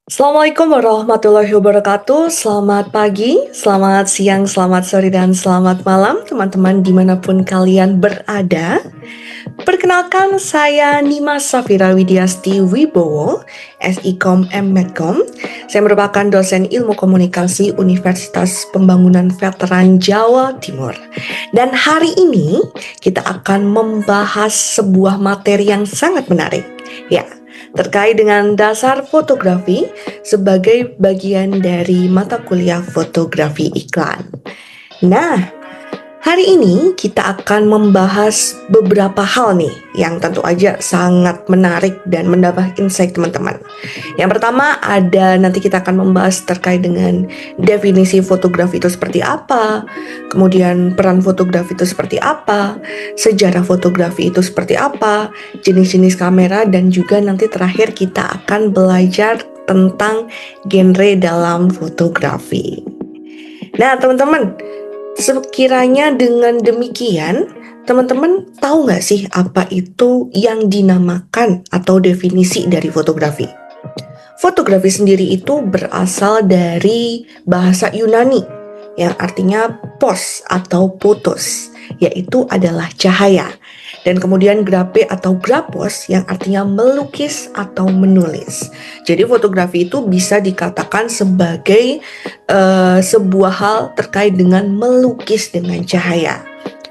Assalamualaikum warahmatullahi wabarakatuh. Selamat pagi, selamat siang, selamat sore, dan selamat malam teman-teman dimanapun kalian berada. Perkenalkan, saya Nima Safira Widyasti Wibowo, SIKOM M.Medcom. Saya merupakan dosen ilmu komunikasi Universitas Pembangunan Veteran Jawa Timur. Dan hari ini kita akan membahas sebuah materi yang sangat menarik. Ya, terkait dengan dasar fotografi sebagai bagian dari mata kuliah fotografi iklan. Nah, hari ini kita akan membahas beberapa hal nih yang tentu aja sangat menarik dan menambah insight teman-teman. Yang pertama nanti kita akan membahas terkait dengan definisi fotografi itu seperti apa, kemudian peran fotografi itu seperti apa, sejarah fotografi itu seperti apa, jenis-jenis kamera, dan juga nanti terakhir kita akan belajar tentang genre dalam fotografi. Nah, teman-teman, sekiranya dengan demikian, teman-teman tahu nggak sih apa itu yang dinamakan atau definisi dari fotografi? Fotografi sendiri itu berasal dari bahasa Yunani yang artinya pos atau potos, yaitu adalah cahaya. Dan kemudian grape atau grapos yang artinya melukis atau menulis. Jadi fotografi itu bisa dikatakan sebagai sebuah hal terkait dengan melukis dengan cahaya.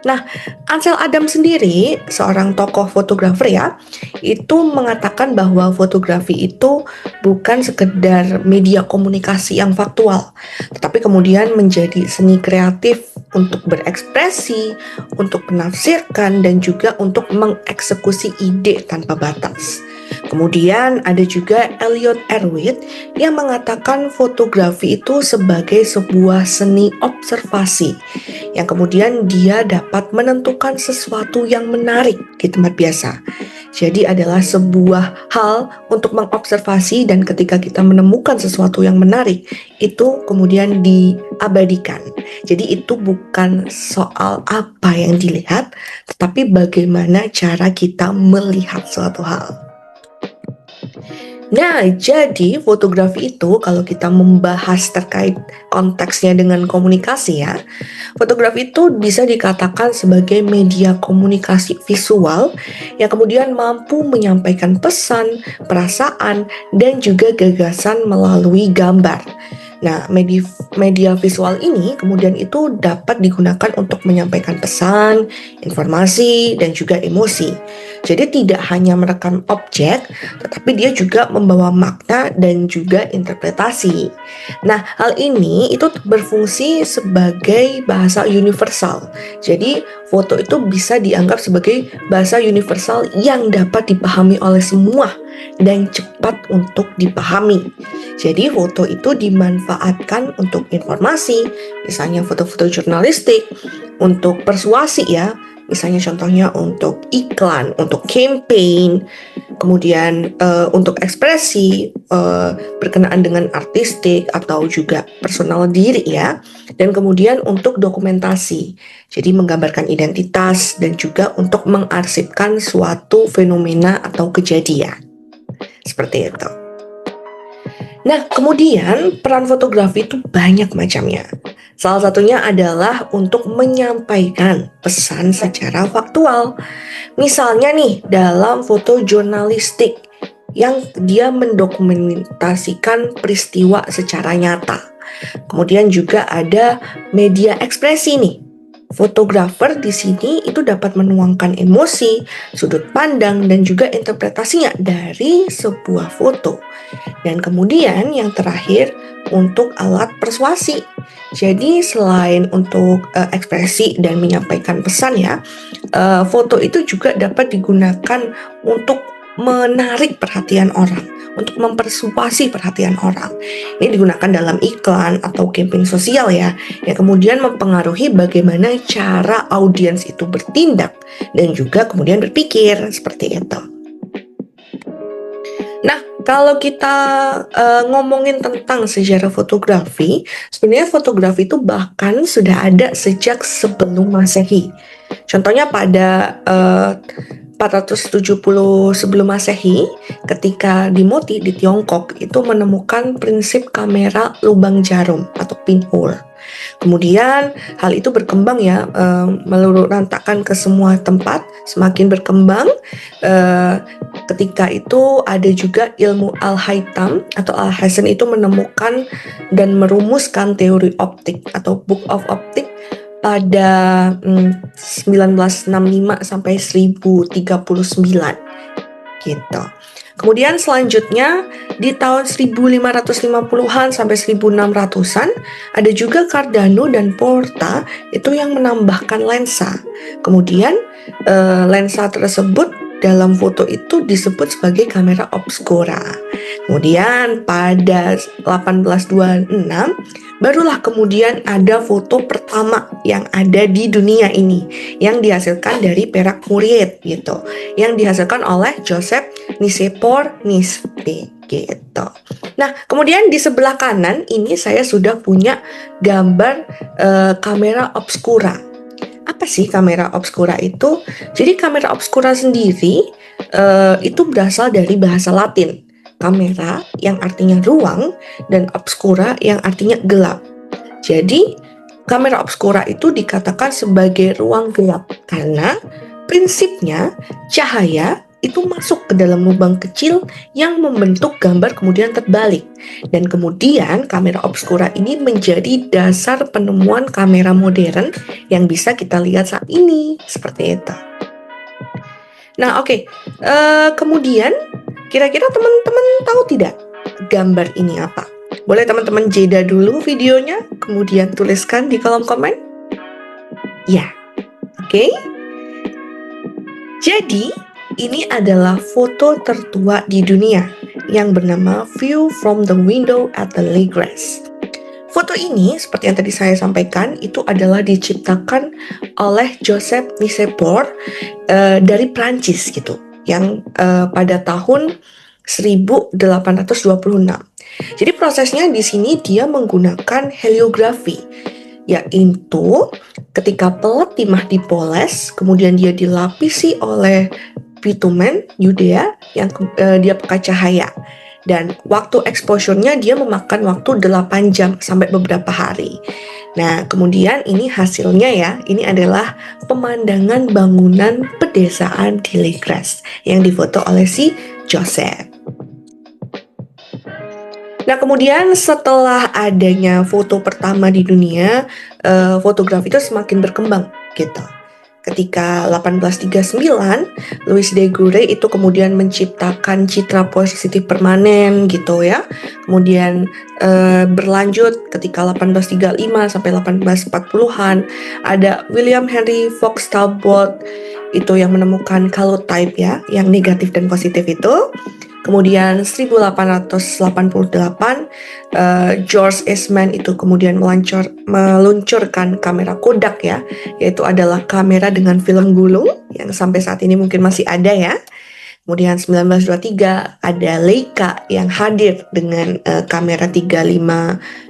Nah, Ansel Adams sendiri, seorang tokoh fotografer ya, itu mengatakan bahwa fotografi itu bukan sekedar media komunikasi yang faktual, tetapi kemudian menjadi seni kreatif untuk berekspresi, untuk menafsirkan, dan juga untuk mengeksekusi ide tanpa batas. Kemudian ada juga Elliot Erwitt yang mengatakan fotografi itu sebagai sebuah seni observasi yang kemudian dia dapat menentukan sesuatu yang menarik di tempat biasa. Jadi adalah sebuah hal untuk mengobservasi, dan ketika kita menemukan sesuatu yang menarik, itu kemudian diabadikan. Jadi itu bukan soal apa yang dilihat, tetapi bagaimana cara kita melihat suatu hal. Nah, jadi fotografi itu kalau kita membahas terkait konteksnya dengan komunikasi ya, fotografi itu bisa dikatakan sebagai media komunikasi visual yang kemudian mampu menyampaikan pesan, perasaan, dan juga gagasan melalui gambar. Nah, media visual ini kemudian itu dapat digunakan untuk menyampaikan pesan, informasi, dan juga emosi. Jadi tidak hanya merekam objek, tetapi dia juga membawa makna dan juga interpretasi. Nah, hal ini itu berfungsi sebagai bahasa universal. Jadi, foto itu bisa dianggap sebagai bahasa universal yang dapat dipahami oleh semua dan cepat untuk dipahami. Jadi foto itu dimanfaatkan untuk informasi, misalnya foto-foto jurnalistik, untuk persuasi ya, misalnya contohnya untuk iklan, untuk campaign, kemudian untuk ekspresi berkenaan dengan artistik atau juga personal diri ya, dan kemudian untuk dokumentasi, jadi menggambarkan identitas dan juga untuk mengarsipkan suatu fenomena atau kejadian, seperti itu. Nah, kemudian peran fotografi itu banyak macamnya. Salah satunya adalah untuk menyampaikan pesan secara faktual. Misalnya nih, dalam foto jurnalistik yang dia mendokumentasikan peristiwa secara nyata. Kemudian juga ada media ekspresi nih. Fotografer di sini itu dapat menuangkan emosi, sudut pandang, dan juga interpretasinya dari sebuah foto. Dan kemudian yang terakhir untuk alat persuasi. Jadi selain untuk ekspresi dan menyampaikan pesan ya, foto itu juga dapat digunakan untuk menarik perhatian orang, untuk mempersuasi perhatian orang. Ini digunakan dalam iklan atau campaign sosial ya, yang kemudian mempengaruhi bagaimana cara audiens itu bertindak dan juga kemudian berpikir seperti itu. Nah, kalau kita ngomongin tentang sejarah fotografi, sebenarnya fotografi itu bahkan sudah ada sejak sebelum Masehi. Contohnya pada 470 sebelum Masehi, ketika Dimoti di Tiongkok itu menemukan prinsip kamera lubang jarum atau pinhole. Kemudian hal itu berkembang ya, melurantakan ke semua tempat, semakin berkembang. Ketika itu ada juga ilmu Al-Haytham atau Al-Hasan itu menemukan dan merumuskan teori optik atau Book of Optic pada 1965 sampai 1039 gitu. Kemudian selanjutnya di tahun 1550-an sampai 1600-an ada juga Cardano dan Porta itu yang menambahkan lensa. Kemudian lensa tersebut dalam foto itu disebut sebagai kamera obscura. Kemudian pada 1826 barulah kemudian ada foto pertama yang ada di dunia ini yang dihasilkan dari perak muriat gitu, yang dihasilkan oleh Joseph Nicephore Niépce gitu. Nah, kemudian di sebelah kanan ini saya sudah punya gambar kamera obscura. Apa sih kamera obscura itu? Jadi kamera obscura sendiri itu berasal dari bahasa Latin. Kamera yang artinya ruang dan obscura yang artinya gelap. Jadi kamera obscura itu dikatakan sebagai ruang gelap karena prinsipnya cahaya itu masuk ke dalam lubang kecil yang membentuk gambar kemudian terbalik. Dan kemudian kamera obscura ini menjadi dasar penemuan kamera modern yang bisa kita lihat saat ini, seperti itu. Nah, oke. Kemudian kira-kira teman-teman tahu tidak gambar ini apa? Boleh teman-teman jeda dulu videonya, kemudian tuliskan di kolom komen. Ya, oke. Jadi, ini adalah foto tertua di dunia yang bernama View from the Window at the Legras. Foto ini, seperti yang tadi saya sampaikan, itu adalah diciptakan oleh Joseph Nicephore dari Prancis gitu, yang pada tahun 1826. Jadi prosesnya di sini dia menggunakan heliografi, yaitu ketika pelet timah dipoles, kemudian dia dilapisi oleh bitumen Yudea yang dia pakai cahaya. Dan waktu exposure-nya dia memakan waktu 8 jam sampai beberapa hari. Nah, kemudian ini hasilnya ya, ini adalah pemandangan bangunan pedesaan di Legras yang difoto oleh si Joseph. Nah, kemudian setelah adanya foto pertama di dunia, fotografi itu semakin berkembang gitu. Ketika 1839, Louis Daguerre itu kemudian menciptakan citra positif permanen gitu ya. Kemudian berlanjut ketika 1835 sampai 1840-an ada William Henry Fox Talbot itu yang menemukan calotype ya, yang negatif dan positif itu. Kemudian 1888 George Eastman itu kemudian meluncurkan kamera Kodak ya, yaitu adalah kamera dengan film gulung yang sampai saat ini mungkin masih ada ya. Kemudian 1923 ada Leica yang hadir dengan kamera 35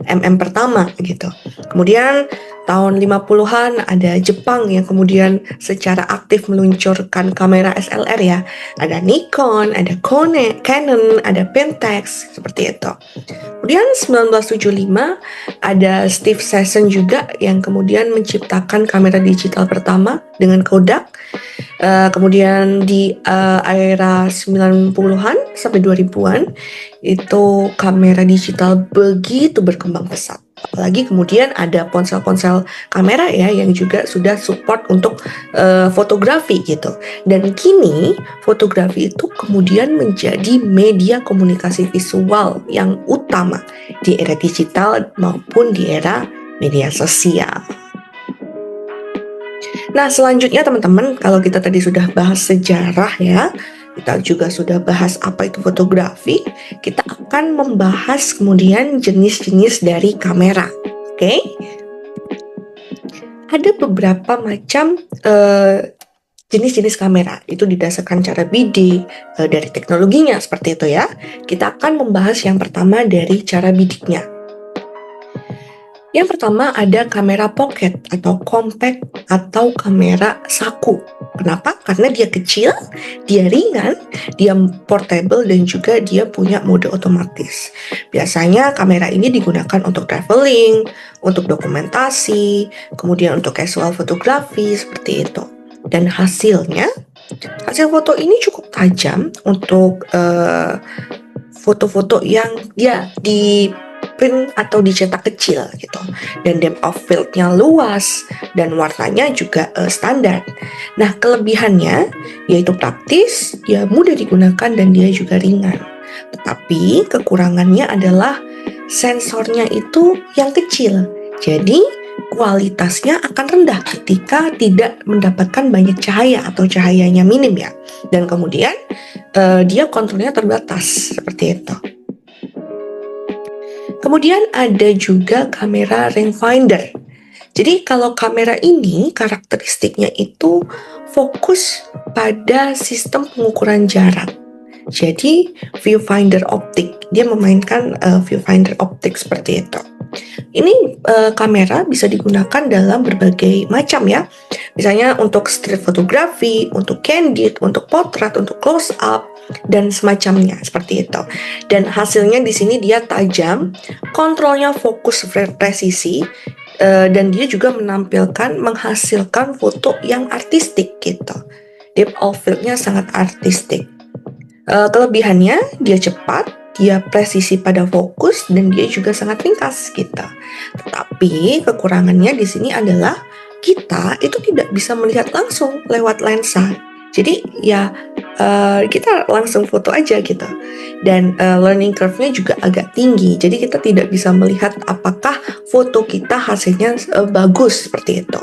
mm pertama gitu. Kemudian tahun 50-an ada Jepang yang kemudian secara aktif meluncurkan kamera SLR ya. Ada Nikon, ada Canon, ada Pentax, seperti itu. Kemudian 1975 ada Steve Sesson juga yang kemudian menciptakan kamera digital pertama dengan Kodak. Kemudian di era 90-an sampai 2000-an itu kamera digital begitu berkembang pesat. Apalagi kemudian ada ponsel-ponsel kamera ya yang juga sudah support untuk fotografi gitu. Dan kini fotografi itu kemudian menjadi media komunikasi visual yang utama di era digital maupun di era media sosial. Nah, selanjutnya teman-teman, kalau kita tadi sudah bahas sejarah ya, kita juga sudah bahas apa itu fotografi, kita akan membahas kemudian jenis-jenis dari kamera. Oke? Ada beberapa macam jenis-jenis kamera, itu didasarkan cara bidik, dari teknologinya seperti itu ya. Kita akan membahas yang pertama dari cara bidiknya. Yang pertama ada kamera pocket atau compact atau kamera saku. Kenapa? Karena dia kecil, dia ringan, dia portable dan juga dia punya mode otomatis. Biasanya kamera ini digunakan untuk traveling, untuk dokumentasi, kemudian untuk casual fotografi seperti itu. Dan hasil foto ini cukup tajam untuk foto-foto yang dia di print atau dicetak kecil gitu, dan depth of field-nya luas dan warnanya juga standar. Nah, kelebihannya yaitu praktis, dia mudah digunakan dan dia juga ringan. Tetapi kekurangannya adalah sensornya itu yang kecil, jadi kualitasnya akan rendah ketika tidak mendapatkan banyak cahaya atau cahayanya minim ya. Dan kemudian dia kontrolnya terbatas seperti itu. Kemudian ada juga kamera rangefinder. Jadi kalau kamera ini karakteristiknya itu fokus pada sistem pengukuran jarak. Jadi viewfinder optik, dia memainkan viewfinder optik seperti itu. Ini kamera bisa digunakan dalam berbagai macam ya. Misalnya untuk street photography, untuk candid, untuk potret, untuk close up dan semacamnya seperti itu. Dan hasilnya di sini dia tajam, kontrolnya fokus presisi, dan dia juga menghasilkan foto yang artistik gitu. Depth of field-nya sangat artistik. Kelebihannya dia cepat, dia presisi pada fokus, dan dia juga sangat ringkas gitu. Tetapi kekurangannya di sini adalah kita itu tidak bisa melihat langsung lewat lensa. Jadi ya kita langsung foto aja gitu. Dan learning curve-nya juga agak tinggi. Jadi kita tidak bisa melihat apakah foto kita hasilnya bagus seperti itu.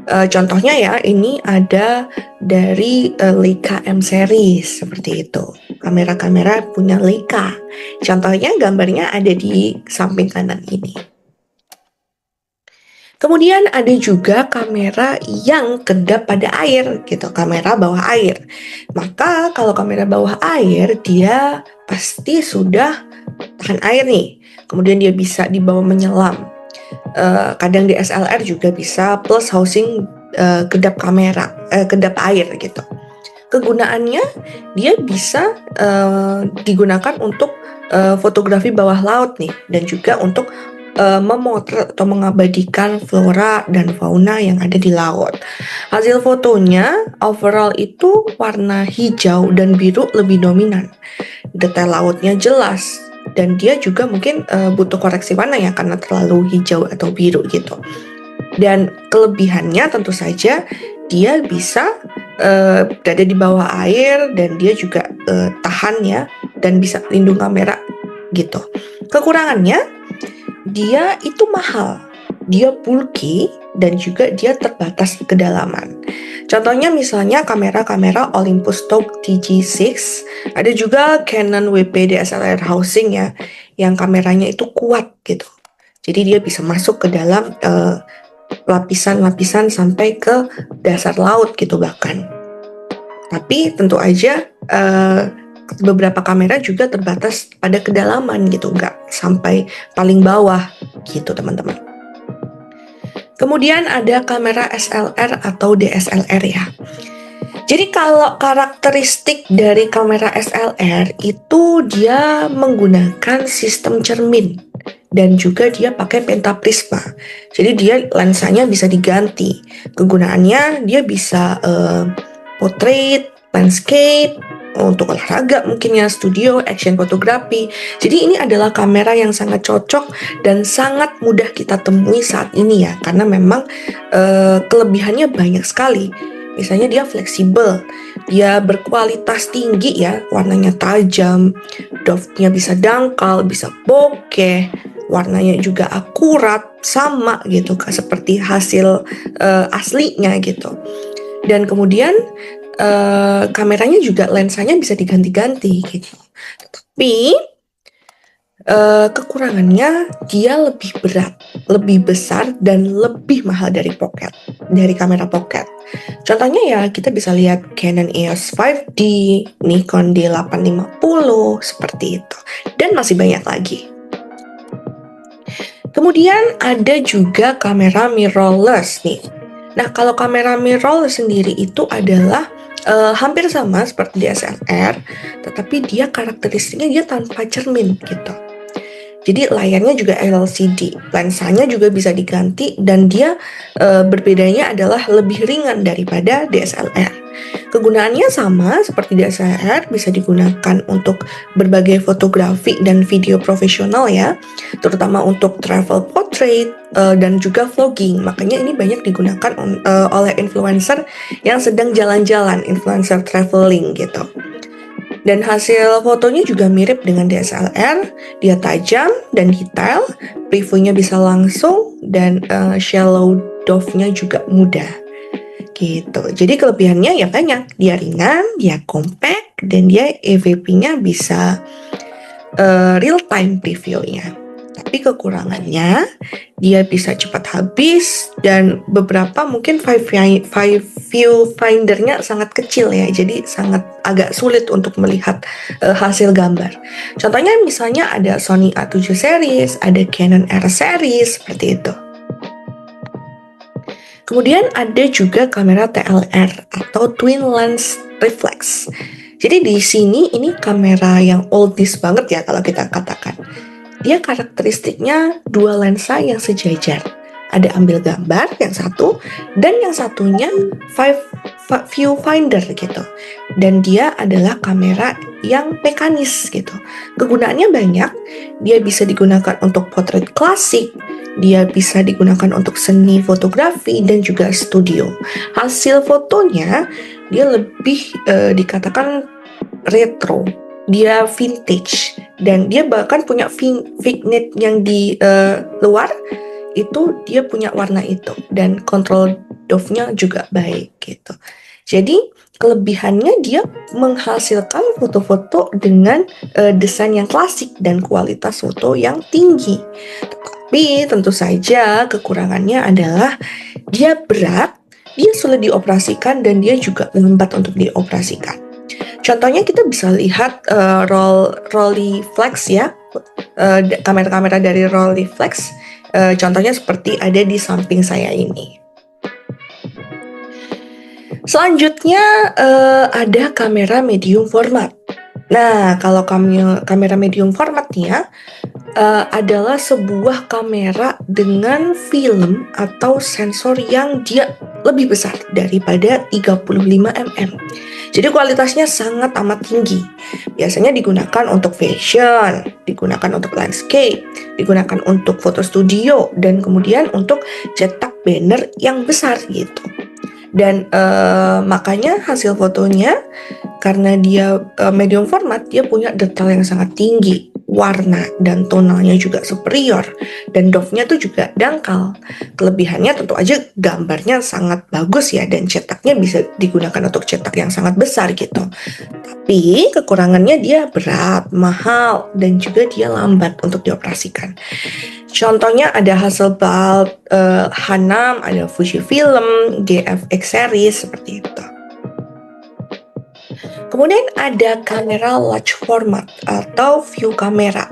Contohnya ya, ini ada dari Leica M series seperti itu. Kamera-kamera punya Leica. Contohnya gambarnya ada di samping kanan ini. Kemudian ada juga kamera yang kedap pada air gitu, kamera bawah air. Maka kalau kamera bawah air dia pasti sudah tahan air nih. Kemudian dia bisa dibawa menyelam. Kadang DSLR juga bisa plus housing kedap air gitu. Kegunaannya dia bisa digunakan untuk fotografi bawah laut nih, dan juga untuk memotret atau mengabadikan flora dan fauna yang ada di laut. Hasil fotonya overall itu warna hijau dan biru lebih dominan. Detail lautnya jelas, dan dia juga mungkin butuh koreksi warna ya karena terlalu hijau atau biru gitu. Dan kelebihannya tentu saja dia bisa berada di bawah air, dan dia juga tahan ya, dan bisa lindung kamera gitu. Kekurangannya dia itu mahal, dia bulky, dan juga dia terbatas kedalaman. Contohnya misalnya kamera-kamera Olympus TOG TG6, ada juga Canon WP DSLR housing ya, yang kameranya itu kuat gitu. Jadi dia bisa masuk ke dalam lapisan-lapisan sampai ke dasar laut gitu bahkan. Tapi tentu aja beberapa kamera juga terbatas pada kedalaman gitu, nggak sampai paling bawah gitu teman-teman. Kemudian ada kamera SLR atau DSLR ya. Jadi kalau karakteristik dari kamera SLR itu dia menggunakan sistem cermin, dan juga dia pakai pentaprisma. Jadi dia lensanya bisa diganti. Kegunaannya dia bisa portrait, landscape, untuk olahraga mungkin ya, studio, action fotografi. Jadi ini adalah kamera yang sangat cocok dan sangat mudah kita temui saat ini ya, karena memang kelebihannya banyak sekali. Misalnya dia fleksibel, dia berkualitas tinggi ya, warnanya tajam, depth-nya bisa dangkal, bisa bokeh, warnanya juga akurat, sama gitu seperti hasil aslinya gitu. Dan kemudian kameranya juga lensanya bisa diganti-ganti gitu. Tapi kekurangannya dia lebih berat, lebih besar, dan lebih mahal dari kamera pocket. Contohnya ya kita bisa lihat Canon EOS 5D, Nikon D850 seperti itu, dan masih banyak lagi. Kemudian ada juga kamera mirrorless nih. Nah, kalau kamera mirrorless sendiri itu adalah hampir sama seperti DSLR, tetapi dia karakteristiknya dia tanpa cermin gitu. Jadi layarnya juga LCD, lensanya juga bisa diganti dan dia berbedanya adalah lebih ringan daripada DSLR. Kegunaannya sama seperti DSLR, bisa digunakan untuk berbagai fotografi dan video profesional ya, terutama untuk travel portrait dan juga vlogging. Makanya ini banyak digunakan oleh influencer yang sedang jalan-jalan, influencer traveling gitu. Dan hasil fotonya juga mirip dengan DSLR, dia tajam dan detail, previewnya bisa langsung, dan shallow dove-nya juga mudah. Gitu. Jadi kelebihannya ya banyak, dia ringan, dia compact, dan dia EVP-nya bisa real time previewnya. Tapi kekurangannya dia bisa cepat habis dan beberapa mungkin viewfindernya sangat kecil ya, jadi sangat agak sulit untuk melihat hasil gambar. Contohnya misalnya ada Sony A7 series, ada Canon R series seperti itu. Kemudian ada juga kamera TLR atau Twin Lens Reflex. Jadi di sini ini kamera yang oldies banget ya kalau kita katakan. Dia karakteristiknya dua lensa yang sejajar. Ada ambil gambar yang satu dan yang satunya viewfinder gitu. Dan dia adalah kamera yang mekanis gitu. Kegunaannya banyak. Dia bisa digunakan untuk potret klasik, dia bisa digunakan untuk seni fotografi dan juga studio. Hasil fotonya dia lebih dikatakan retro, dia vintage, dan dia bahkan punya vignette yang di luar itu dia punya warna itu, dan control dove-nya juga baik gitu. Jadi kelebihannya dia menghasilkan foto-foto dengan desain yang klasik dan kualitas foto yang tinggi. Tapi tentu saja kekurangannya adalah dia berat, dia sulit dioperasikan, dan dia juga lambat untuk dioperasikan. Contohnya kita bisa lihat Rolleiflex ya, kamera-kamera dari Rolleiflex. Contohnya seperti ada di samping saya ini. Selanjutnya ada kamera medium format. Nah, kalau kamera medium formatnya adalah sebuah kamera dengan film atau sensor yang dia lebih besar daripada 35 mm. Jadi kualitasnya sangat amat tinggi. Biasanya digunakan untuk fashion, digunakan untuk landscape, digunakan untuk foto studio, dan kemudian untuk cetak banner yang besar gitu. Dan makanya hasil fotonya, karena dia medium format, dia punya detail yang sangat tinggi, warna dan tonalnya juga superior, dan dove-nya tuh juga dangkal. Kelebihannya tentu aja gambarnya sangat bagus ya, dan cetaknya bisa digunakan untuk cetak yang sangat besar gitu. Tapi kekurangannya dia berat, mahal, dan juga dia lambat untuk dioperasikan. Contohnya ada Hasselblad H6, ada Fujifilm GFX series seperti itu. Kemudian ada kamera large format atau view kamera.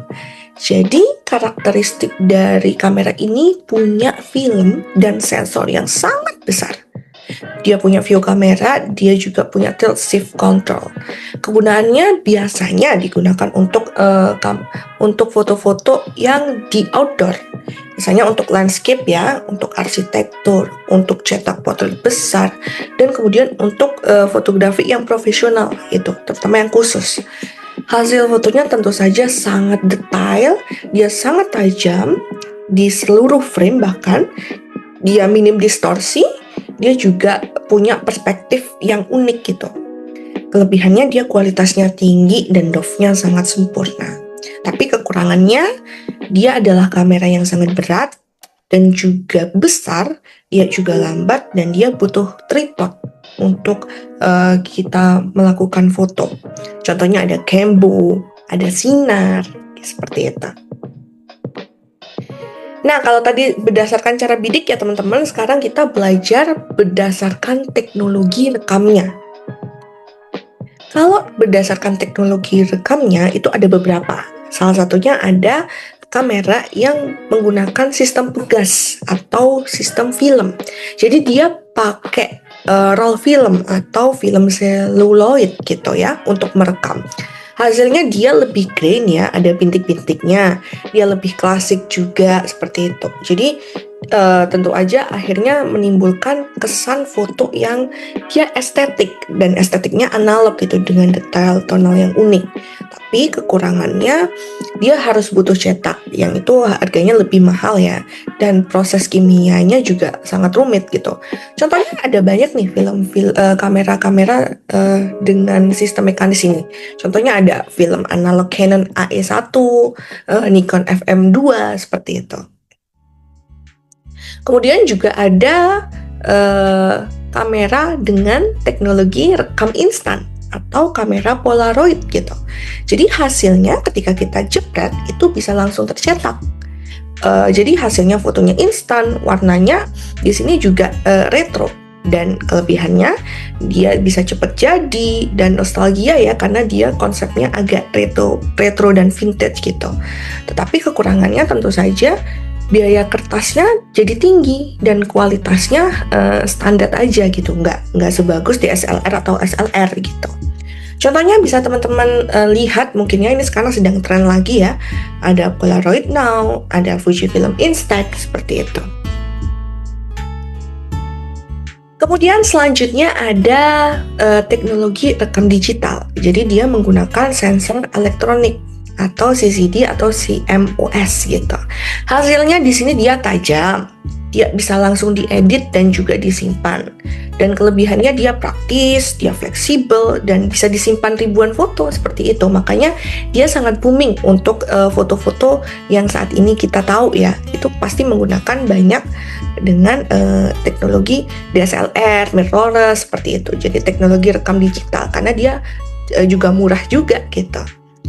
Jadi karakteristik dari kamera ini punya film dan sensor yang sangat besar. Dia punya view kamera, dia juga punya tilt shift control. Kegunaannya biasanya digunakan untuk foto-foto yang di outdoor. Misalnya untuk landscape ya, untuk arsitektur, untuk cetak potret besar, dan kemudian untuk fotografi yang profesional itu, terutama yang khusus. Hasil fotonya tentu saja sangat detail, dia sangat tajam di seluruh frame, bahkan dia minim distorsi, dia juga punya perspektif yang unik gitu. Kelebihannya dia kualitasnya tinggi dan dove-nya sangat sempurna. Tapi kekurangannya dia adalah kamera yang sangat berat dan juga besar, dia juga lambat, dan dia butuh tripod untuk kita melakukan foto. Contohnya ada Cambo, ada Sinar, seperti itu. Nah, kalau tadi berdasarkan cara bidik ya teman-teman, sekarang kita belajar berdasarkan teknologi rekamnya. Kalau berdasarkan teknologi rekamnya itu ada beberapa. Salah satunya ada kamera yang menggunakan sistem pegas atau sistem film. Jadi dia pakai roll film atau film seluloid gitu ya untuk merekam. Hasilnya dia lebih grain ya, ada bintik-bintiknya. Dia lebih klasik juga seperti itu. Jadi tentu aja akhirnya menimbulkan kesan foto yang dia estetik dan estetiknya analog gitu dengan detail tonal yang unik. Tapi kekurangannya dia harus butuh cetak yang itu harganya lebih mahal ya, dan proses kimianya juga sangat rumit gitu. Contohnya ada banyak nih kamera-kamera dengan sistem mekanis ini. Contohnya ada film analog Canon AE1, Nikon FM2 seperti itu. Kemudian juga ada kamera dengan teknologi rekam instan atau kamera Polaroid gitu. Jadi hasilnya ketika kita jepret itu bisa langsung tercetak. Jadi hasilnya fotonya instan, warnanya di sini juga retro, dan kelebihannya dia bisa cepat jadi dan nostalgia ya, karena dia konsepnya agak retro dan vintage gitu. Tetapi kekurangannya tentu saja biaya kertasnya jadi tinggi dan kualitasnya standar aja gitu, nggak sebagus DSLR atau SLR gitu. Contohnya bisa teman-teman lihat, mungkin ya ini sekarang sedang tren lagi ya, ada Polaroid Now, ada Fujifilm Instax seperti itu. Kemudian selanjutnya ada teknologi rekam digital. Jadi dia menggunakan sensor elektronik atau CCD atau CMOS gitu. Hasilnya di sini dia tajam, dia bisa langsung diedit dan juga disimpan. Dan kelebihannya dia praktis, dia fleksibel, dan bisa disimpan ribuan foto seperti itu. Makanya dia sangat booming untuk foto-foto yang saat ini kita tahu ya, itu pasti menggunakan banyak dengan teknologi DSLR, mirrorless seperti itu. Jadi teknologi rekam digital, karena dia juga murah juga gitu.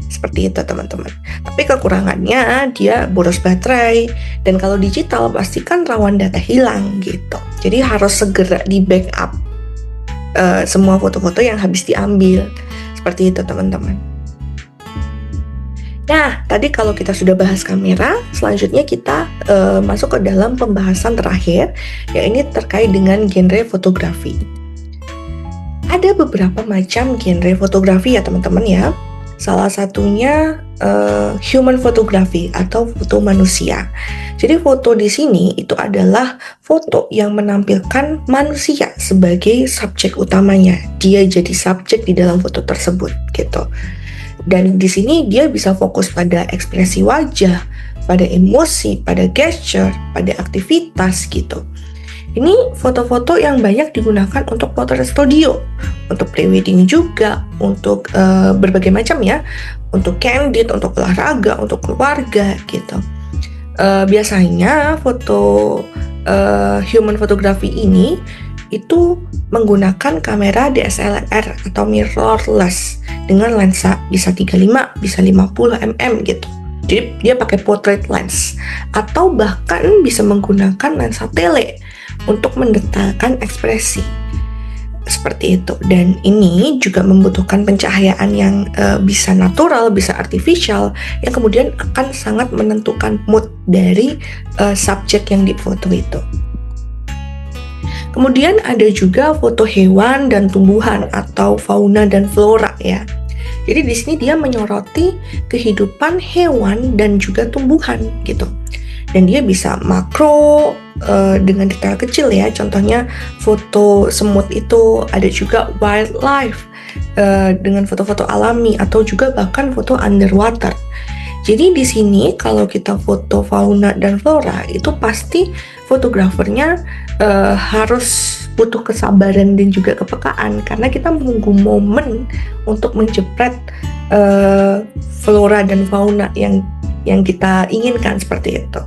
Seperti itu teman-teman. Tapi kekurangannya dia boros baterai, dan kalau digital pasti kan rawan data hilang gitu. Jadi harus segera di backup semua foto-foto yang habis diambil. Seperti itu teman-teman. Nah, tadi kalau kita sudah bahas kamera, selanjutnya kita masuk ke dalam pembahasan terakhir, yaitu terkait dengan genre fotografi. Ada beberapa macam genre fotografi ya teman-teman ya. Salah satunya human photography atau foto manusia. Jadi foto di sini itu adalah foto yang menampilkan manusia sebagai subjek utamanya. Dia jadi subjek di dalam foto tersebut gitu. Dan di sini dia bisa fokus pada ekspresi wajah, pada emosi, pada gesture, pada aktivitas gitu. Ini foto-foto yang banyak digunakan untuk potret studio, untuk prewedding juga, untuk berbagai macam ya, untuk candid, untuk olahraga, untuk keluarga gitu. Biasanya foto human photography ini itu menggunakan kamera DSLR atau mirrorless dengan lensa bisa 35, bisa 50 mm gitu. Jadi dia pakai portrait lens atau bahkan bisa menggunakan lensa tele untuk mendetailkan ekspresi seperti itu. Dan ini juga membutuhkan pencahayaan yang bisa natural, bisa artificial, yang kemudian akan sangat menentukan mood dari subjek yang difoto itu. Kemudian ada juga foto hewan dan tumbuhan atau fauna dan flora ya. Jadi di sini dia menyoroti kehidupan hewan dan juga tumbuhan gitu. Dan dia bisa makro dengan detail kecil ya. Contohnya foto semut itu, ada juga wildlife dengan foto-foto alami atau juga bahkan foto underwater. Jadi di sini kalau kita foto fauna dan flora itu pasti fotografernya harus butuh kesabaran dan juga kepekaan, karena kita menunggu momen untuk menjepret flora dan fauna yang kita inginkan seperti itu.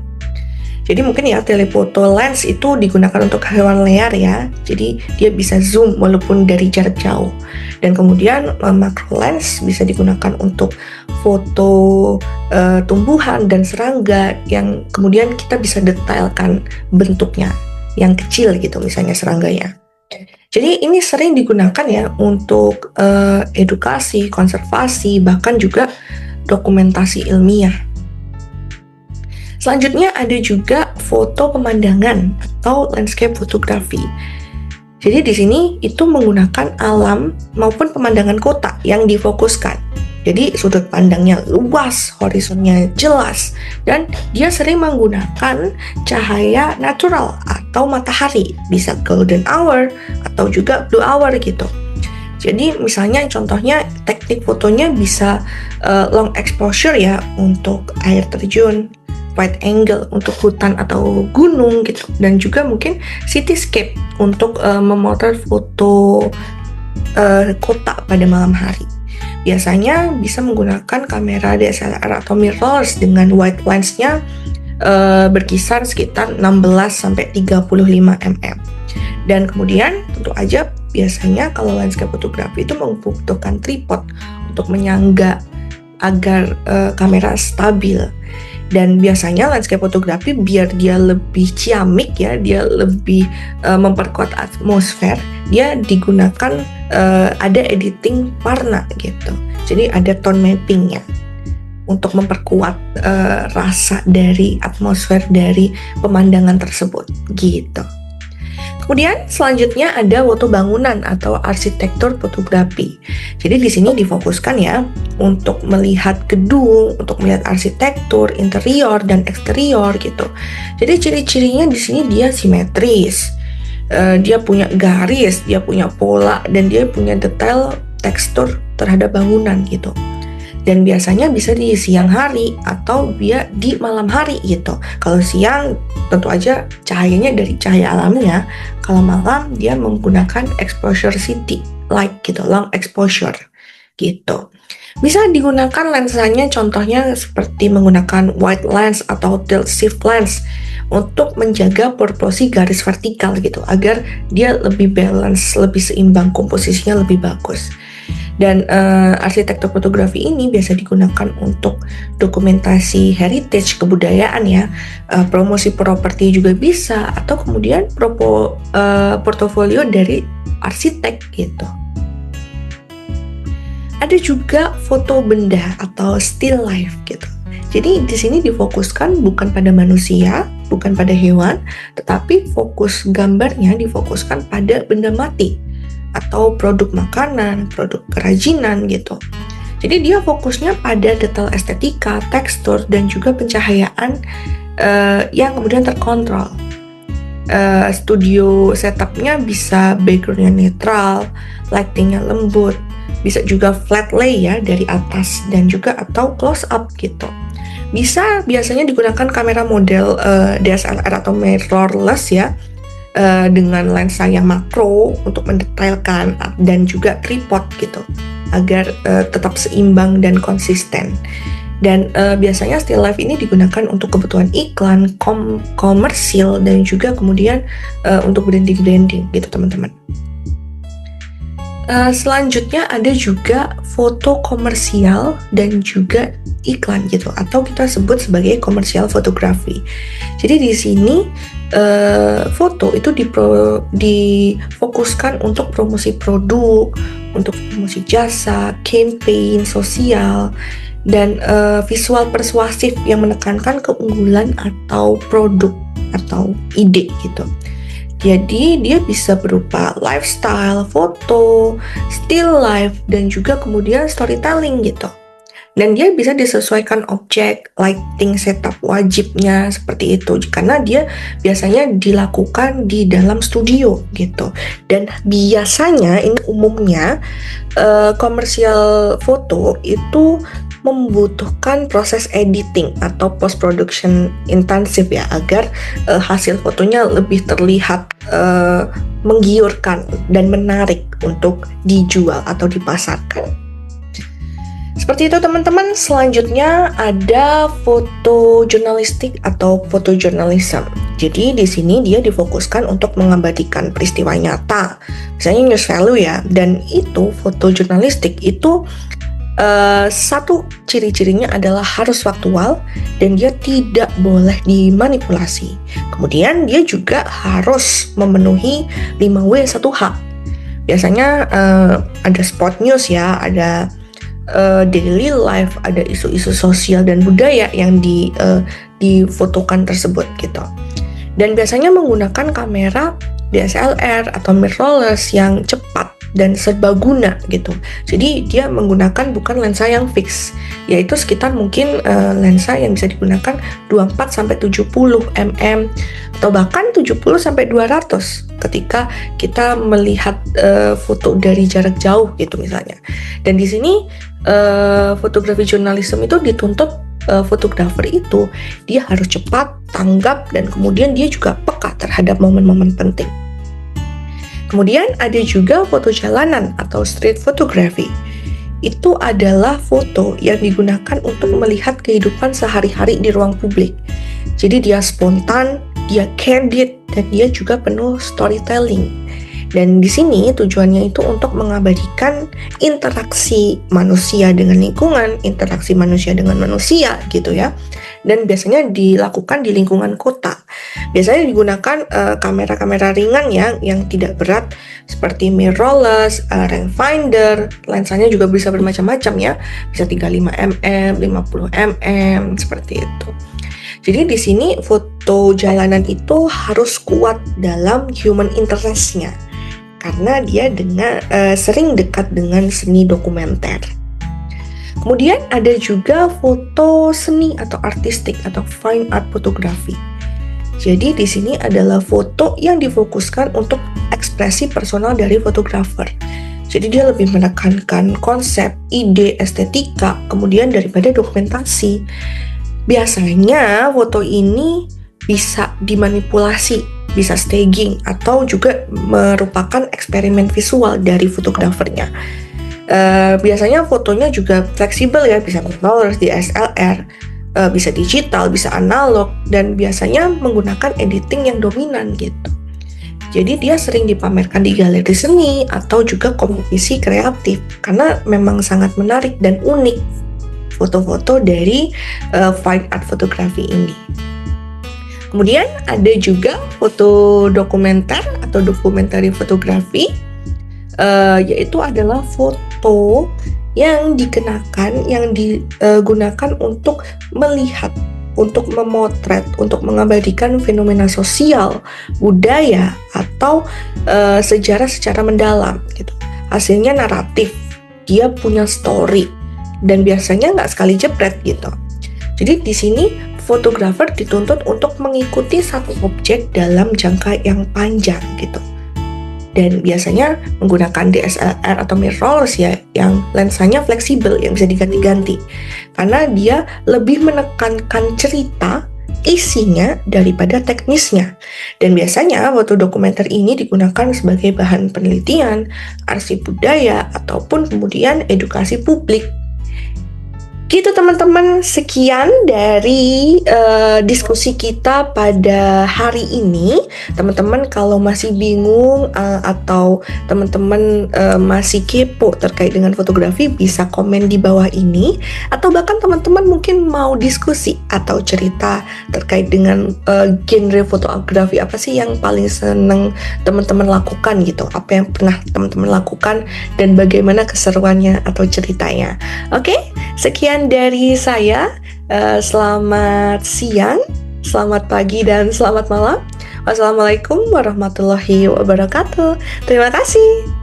Jadi mungkin ya telefoto lens itu digunakan untuk hewan liar ya. Jadi dia bisa zoom walaupun dari jarak jauh. Dan kemudian macro lens bisa digunakan untuk foto tumbuhan dan serangga yang kemudian kita bisa detailkan bentuknya yang kecil gitu, misalnya serangganya. Jadi ini sering digunakan ya untuk edukasi, konservasi, bahkan juga dokumentasi ilmiah. Selanjutnya ada juga foto pemandangan atau landscape photography. Jadi di sini itu menggunakan alam maupun pemandangan kota yang difokuskan. Jadi sudut pandangnya luas, horizonnya jelas, dan dia sering menggunakan cahaya natural atau matahari, bisa golden hour atau juga blue hour gitu. Jadi misalnya contohnya teknik fotonya bisa long exposure ya untuk air terjun, wide angle untuk hutan atau gunung gitu, dan juga mungkin cityscape untuk memotret foto kota pada malam hari. Biasanya bisa menggunakan kamera DSLR atau mirrorless dengan wide lens-nya berkisar sekitar 16-35 mm. Dan kemudian tentu aja biasanya kalau landscape fotografi itu membutuhkan tripod untuk menyangga agar kamera stabil. Dan biasanya landscape fotografi biar dia lebih ciamik ya, dia lebih memperkuat atmosfer, dia digunakan ada editing warna gitu. Jadi ada tone mappingnya untuk memperkuat rasa dari atmosfer dari pemandangan tersebut gitu. Kemudian selanjutnya ada foto bangunan atau arsitektur fotografi. Jadi di sini difokuskan ya untuk melihat gedung, untuk melihat arsitektur, interior dan eksterior gitu. Jadi ciri-cirinya di sini dia simetris, dia punya garis, dia punya pola, dan dia punya detail tekstur terhadap bangunan gitu. Dan biasanya bisa di siang hari atau dia di malam hari gitu. Kalau siang tentu aja cahayanya dari cahaya alamnya. Kalau malam dia menggunakan exposure city light gitu, long exposure gitu. Bisa digunakan lensanya contohnya seperti menggunakan wide lens atau tilt shift lens untuk menjaga proporsi garis vertikal gitu agar dia lebih balance, lebih seimbang, komposisinya lebih bagus. Dan arsitektur fotografi ini biasa digunakan untuk dokumentasi heritage kebudayaan ya, promosi properti juga bisa, atau kemudian portofolio dari arsitek gitu. Ada juga foto benda atau still life gitu. Jadi di sini difokuskan bukan pada manusia, bukan pada hewan, tetapi fokus gambarnya difokuskan pada benda mati atau produk makanan, produk kerajinan gitu. Jadi dia fokusnya pada detail estetika, tekstur, dan juga pencahayaan yang kemudian terkontrol. Studio setupnya bisa backgroundnya netral, lightingnya lembut, bisa juga flat lay ya dari atas dan juga atau close up gitu. Bisa biasanya digunakan kamera model DSLR atau mirrorless ya, dengan lensa yang makro untuk mendetailkan dan juga tripod gitu agar tetap seimbang dan konsisten. Dan biasanya still life ini digunakan untuk kebutuhan iklan, komersil, dan juga kemudian untuk branding gitu teman-teman. Selanjutnya ada juga foto komersial dan juga iklan gitu, atau kita sebut sebagai komersial fotografi. Jadi di sini foto itu difokuskan untuk promosi produk, untuk promosi jasa, campaign sosial, dan visual persuasif yang menekankan keunggulan atau produk atau ide gitu. Jadi dia bisa berupa lifestyle, foto, still life, dan juga kemudian storytelling gitu. Dan dia bisa disesuaikan objek, lighting setup wajibnya seperti itu, karena dia biasanya dilakukan di dalam studio gitu. Dan biasanya ini umumnya komersial foto itu membutuhkan proses editing atau post production intensif ya, agar hasil fotonya lebih terlihat menggiurkan dan menarik untuk dijual atau dipasarkan. Seperti itu teman-teman. Selanjutnya ada foto jurnalistik atau fotojournalism. Jadi di sini dia difokuskan untuk mengabadikan peristiwa nyata, misalnya news value ya. Dan itu foto jurnalistik itu satu ciri-cirinya adalah harus faktual dan dia tidak boleh dimanipulasi. Kemudian dia juga harus memenuhi 5W 1H. Biasanya ada spot news ya, ada daily life, ada isu-isu sosial dan budaya yang difotokan tersebut gitu. Dan biasanya menggunakan kamera DSLR atau mirrorless yang cepat dan serbaguna gitu. Jadi dia menggunakan bukan lensa yang fix, yaitu sekitar mungkin lensa yang bisa digunakan 24-70 mm atau bahkan 70-200 ketika kita melihat foto dari jarak jauh gitu misalnya. Dan di sini fotografi jurnalisme itu dituntut fotografer itu dia harus cepat, tanggap, dan kemudian dia juga peka terhadap momen-momen penting. Kemudian ada juga foto jalanan atau street photography. Itu adalah foto yang digunakan untuk melihat kehidupan sehari-hari di ruang publik. Jadi dia spontan, dia candid, dan dia juga penuh storytelling. Dan di sini tujuannya itu untuk mengabadikan interaksi manusia dengan lingkungan, interaksi manusia dengan manusia gitu ya. Dan biasanya dilakukan di lingkungan kota. Biasanya digunakan kamera-kamera ringan yang tidak berat seperti mirrorless, rangefinder, lensanya juga bisa bermacam-macam ya. Bisa 35 mm, 50 mm seperti itu. Jadi di sini foto jalanan itu harus kuat dalam human interest-nya. Karena dia sering dekat dengan seni dokumenter. Kemudian ada juga foto seni atau artistik atau fine art photography. Jadi di sini adalah foto yang difokuskan untuk ekspresi personal dari fotografer. Jadi dia lebih menekankan konsep, ide, estetika, kemudian daripada dokumentasi. Biasanya foto ini bisa dimanipulasi, bisa staging, atau juga merupakan eksperimen visual dari fotografernya. Biasanya fotonya juga fleksibel ya, bisa mirrorless, DSLR, bisa digital, bisa analog, dan biasanya menggunakan editing yang dominan gitu. Jadi dia sering dipamerkan di galeri seni atau juga kompetisi kreatif karena memang sangat menarik dan unik foto-foto dari fine art photography ini. Kemudian ada juga foto dokumenter atau documentary photography, yaitu adalah foto yang digunakan untuk melihat, untuk memotret, untuk mengabadikan fenomena sosial, budaya, atau sejarah secara mendalam gitu. Hasilnya naratif, dia punya story, dan biasanya nggak sekali jepret gitu. Jadi di sini fotografer dituntut untuk mengikuti satu objek dalam jangka yang panjang gitu. Dan biasanya menggunakan DSLR atau mirrorless ya, yang lensanya fleksibel, yang bisa diganti-ganti. Karena dia lebih menekankan cerita, isinya, daripada teknisnya. Dan biasanya foto dokumenter ini digunakan sebagai bahan penelitian, arsip budaya, ataupun kemudian edukasi publik. Gitu teman-teman, sekian dari diskusi kita pada hari ini. Teman-teman kalau masih bingung atau teman-teman masih kepo terkait dengan fotografi, bisa komen di bawah ini. Atau bahkan teman-teman mungkin mau diskusi atau cerita terkait dengan genre fotografi apa sih yang paling seneng teman-teman lakukan gitu. Apa yang pernah teman-teman lakukan dan bagaimana keseruannya atau ceritanya. Oke? Sekian dari saya, selamat siang, selamat pagi, dan selamat malam. Wassalamualaikum warahmatullahi wabarakatuh. Terima kasih.